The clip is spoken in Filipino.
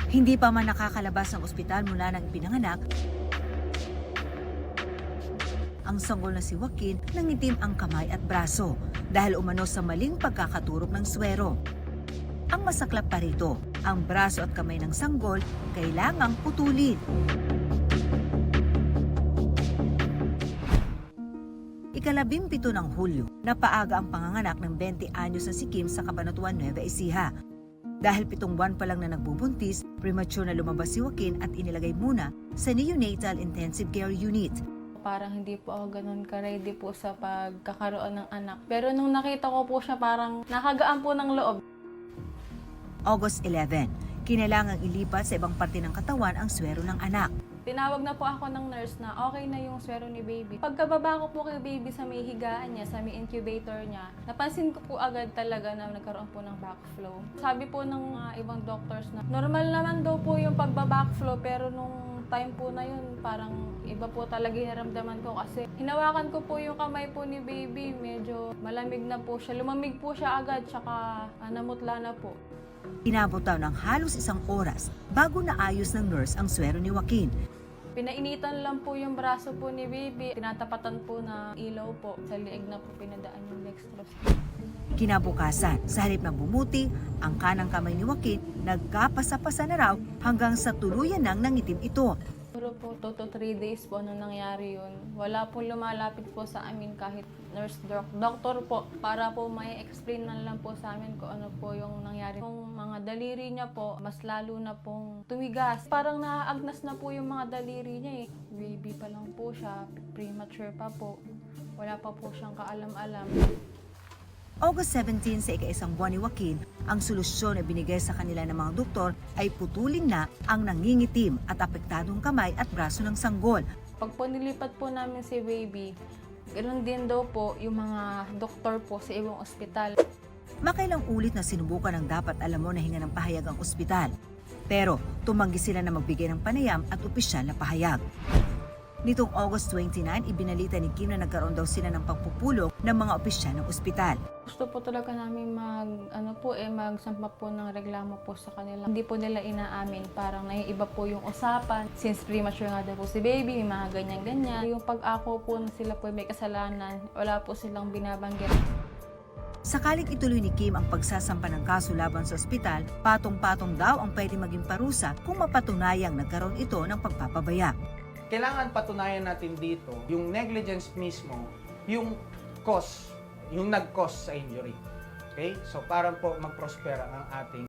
Hindi pa man nakakalabas ng ospital mula nang ipinanganak, ang sanggol na si Joaquin nangitim ang kamay at braso dahil umano sa maling pagkakaturok ng swero. Ang masaklap pa rito, ang braso at kamay ng sanggol kailangang putulin. Ika-17 ng Hulyo, napaaga ang panganganak ng 20 anyos na si Kim sa Cabanatuan, Nueva Ecija. Dahil 7 buwan pa lang na nagbubuntis, premature na lumabas si Joaquin at inilagay muna sa neonatal intensive care unit. Parang hindi po ako ganun ka-ready po sa pagkakaroon ng anak. Pero nung nakita ko po siya, parang nakagaan po ng loob. August 11, kinailangang ilipat sa ibang parte ng katawan ang swero ng anak. Tinawag na po ako ng nurse na okay na yung swero ni baby. Pagkababa ko po kay baby sa may higaan niya, sa may incubator niya, napansin ko po agad talaga na nagkaroon po ng backflow. Sabi po ng ibang doctors na normal naman daw po yung pagba-backflow, pero nung time po na yun, parang iba po talaga yung naramdaman ko kasi hinawakan ko po yung kamay po ni baby, medyo malamig na po siya. Lumamig po siya agad, tsaka namutla na po. Inabot daw ng halos 1 oras bago naayos ng nurse ang swero ni Joaquin. Pinainitan lang po yung braso po ni baby. Tinatapatan po na ilaw po. Sa liig na po pinadaan yung dextrose. Kinabukasan, sa halip na bumuti, ang kanang kamay ni Joaquin nagkapasa-pasa na raw hanggang sa tuluyan nang nangitim ito. Siguro po 2 to 3 days po nung nangyari yun. Wala po lumalapit po sa amin kahit nurse doctor po para po may explain na lang po sa amin kung ano po yung nangyari. Yung mga daliri niya po, mas lalo na pong tumigas. Parang naaagnas na po yung mga daliri niya eh. Baby pa lang po siya, premature pa po. Wala pa po siyang kaalam-alam. August 17 sa ika-1 buwan ni Joaquin, ang solusyon na binigay sa kanila ng mga doktor ay putulin na ang nangingitim at apektadong kamay at braso ng sanggol. Pag po nilipat po namin si baby, ganoon din daw po yung mga doktor po sa ibang ospital. Makailang ulit na sinubukan ng dapat alam mo na hinga ng pahayag ang ospital. Pero tumanggi sila na magbigay ng panayam at opisyal na pahayag. Nitong August 29, ibinalita ni Kim na nagkaroon daw sila ng pagpupulong ng mga opisyal ng ospital. Gusto po talaga namin magsampa po ng reklamo po sa kanila. Hindi po nila inaamin, parang naiiba po yung usapan. Since premature nga daw po si baby, may mga ganyan-ganyan. Yung pag-ako po na sila po may kasalanan, wala po silang binabanggit. Sakaling ituloy ni Kim ang pagsasampa ng kaso laban sa ospital, patong-patong daw ang pwede maging parusa kung mapatunayang nagkaroon ito ng pagpapabaya. Kailangan patunayan natin dito yung negligence mismo, yung cause, yung nag-cause sa injury. Okay? So, para po mag-prospera ang ating